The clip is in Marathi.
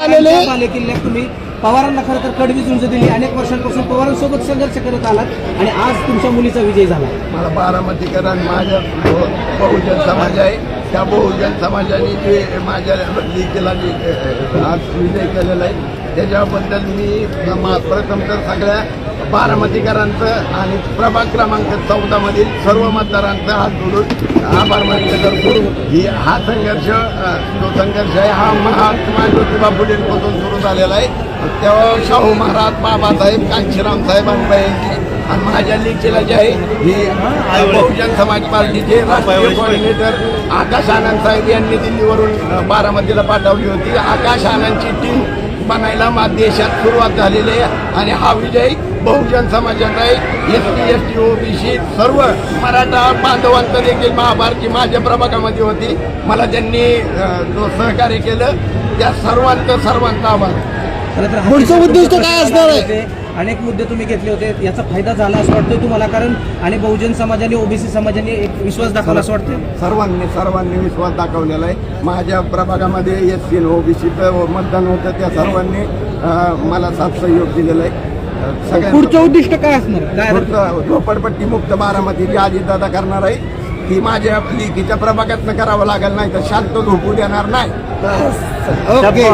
बालेकिल्ल्यात तुम्ही पवारांना खरं तर कडवी झुंज दिली, अनेक वर्षांपासून पवारांसोबत संघर्ष करत आलात आणि आज तुमच्या मुलीचा विजय झाला. मला बारामतीकरण माझ्या बहुजन समाज आहे, त्या बहुजन समाजाने जे माझ्या लेकीला आज विजय केलेला आहे त्याच्याबद्दल मी प्रथम तर सगळ्या बारामतीकरांचं आणि प्रभाग क्रमांक 14 मधील सर्व मतदारांचा हात जोडून आभार मान्य करतो. हा संघर्ष जो संघर्ष आहे हा महात्मा ज्योतिबा फुलेंपासून सुरू झालेला आहे. तेव्हा शाहू महाराज, बाबासाहेब, कांशीराम साहेब यांची आणि माझ्या लेकीला जे आहे ही बहुजन समाज पार्टीचे राष्ट्रीय कोऑर्डिनेटर आकाश आनंद साहेब यांनी दिल्लीवरून बारामतीला पाठवली होती. आकाश आनंदची टीम बनायला देशात सुरुवात झालेली आहे आणि हा विजय बहुजन समाजाचा आहे. ST, ST, OBC सर्व मराठा बांधवांचं देखील महाभारती माझ्या प्रभागामध्ये होती. मला त्यांनी जो सहकार्य केलं त्या सर्वांचा आभार. पुढचं उद्दिष्ट काय असणार आहे? अनेक मुद्दे तुम्ही घेतले होते, याचा फायदा झाला असं वाटतंय तुम्हाला? कारण आणि बहुजन समाजाने, OBC समाजाने एक विश्वास दाखवला असं वाटतं. सर्वांनी विश्वास दाखवलेला आहे. माझ्या प्रभागामध्ये SC, OBCचं मतदान होतं, त्या सर्वांनी मला साथ सहयोग दिलेला आहे. पुढचं उद्दिष्ट काय असणार? झोपडपट्टी मुक्त बारामती जी अजितदादा करणार आहे ती माझ्या लेकीच्या प्रभागातनं करावं लागेल, नाही तर शांत झोपू देणार नाही. ओके.